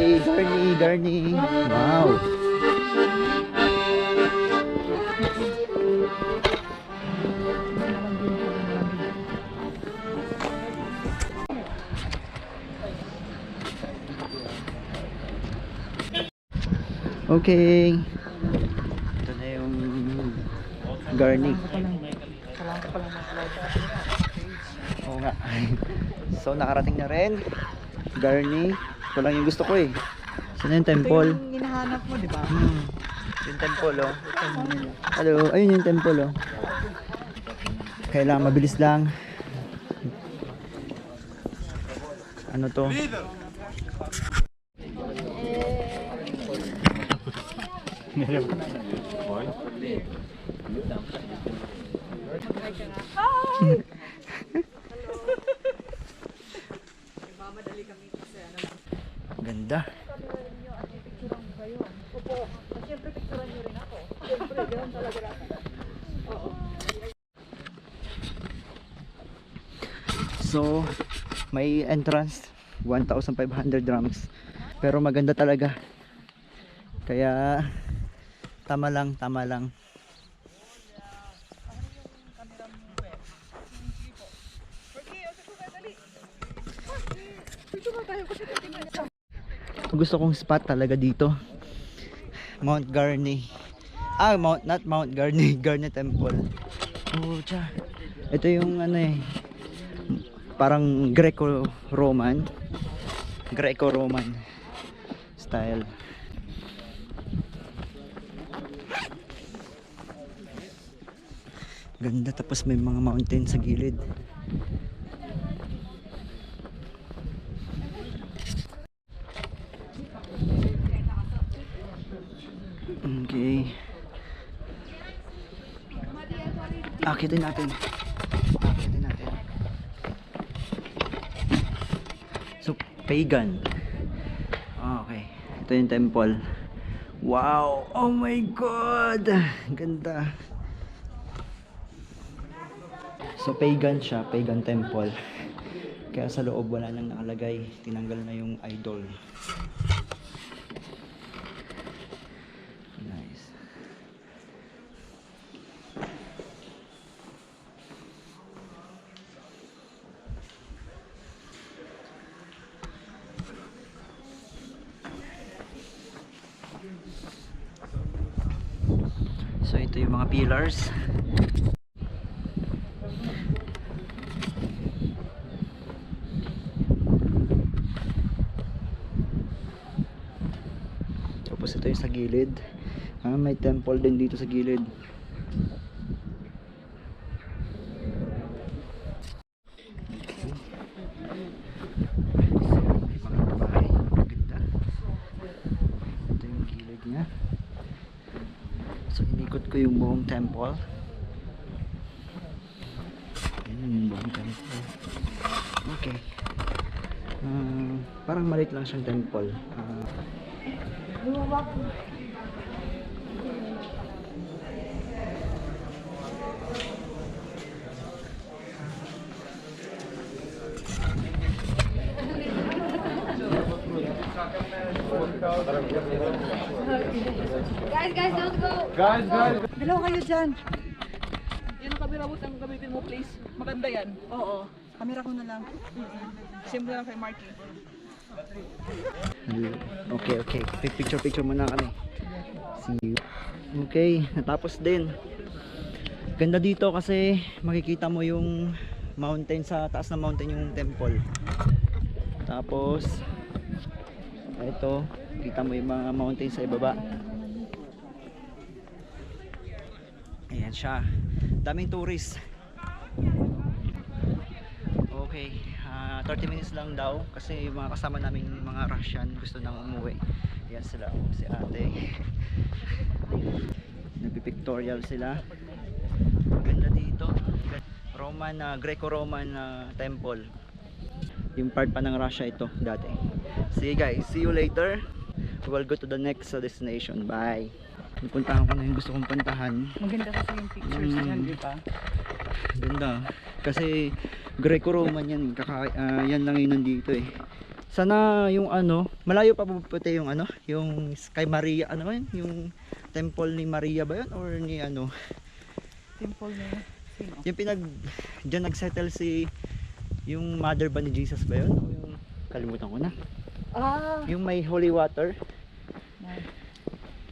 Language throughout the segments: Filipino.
Okay, Garni. Wow. Okay. Ito na yung Garni. Oo nga. So nakarating na rin. Garni. Ito lang yung gusto ko eh. Saan yung temple? Ito yung hinahanap mo, di ba? Yung temple oh. Hello. Ayun yung temple oh. Kailangan mabilis lang. Ano to? Ganda. So, may entrance 1,500 drums. Pero maganda talaga. Kaya tama lang. Gusto kong spot talaga dito. Mount Garni. Not Mount Garni, Garni Temple. Oh, tsa. Ito yung ano eh, parang Greco-Roman style. Ganda, tapos may mga mountain sa gilid. Okay. Akitin natin. So, pagan. Okay. Ito yung temple. Wow! Oh my God! Ganda. So, pagan siya. Pagan temple. Kaya sa loob wala nang nakalagay. Tinanggal na yung idol. Nice. So ito yung mga pillars. Tapos ito yung sa gilid. May temple din dito sa gilid. So inikot ko yung buong temple. Ayan yung buong temple. Okay. Parang maliit lang siyang temple. Guys, don't go. Guys. Dalawa kayo dyan. Yan ang camera mo, ang gamitin mo please. Maganda yan. Oo. Kamera ko na lang. Simple lang kay Marky. Okay. Picture muna kami. See you. Okay, natapos din. Ganda dito kasi makikita mo yung mountain, sa taas ng mountain yung temple. Tapos ito, kita mo yung mga mountain sa ibaba. Ayan siya. Daming tourist. Okay, 30 minutes lang daw kasi yung mga kasama namin mga Russian gusto nang umuwi. Ayan sila, si ate. Nagpipictorial sila. Maganda dito. Greco-Roman temple. Yung part pa ng Russia ito dati. See guys, see you later. We'll go to the next destination. Bye. Puntahan ko na yung gusto kong puntahan. Maganda kasi yung pictures niyan, di ba? Ganda. Kasi Greco-Roman yan. Yan lang yung nandito eh. Sana yung ano, malayo pa pupunta yung ano, yung kay Maria, ano ba yun? Yung temple ni Maria ba yun? Or ni ano? Temple na yun. Sino? Yung dyan nagsettle si, yung mother ba ni Jesus ba yun? O yung, kalimutan ko na. Ah, Yung may holy water.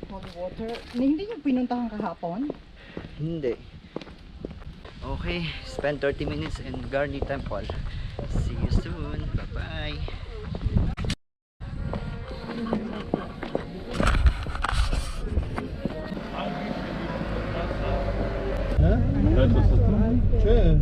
holy water. Na hindi niyo pinuntahan kahapon? Hindi. Okay, spend 30 minutes in Garni Temple. See you soon. Bye-bye. Че?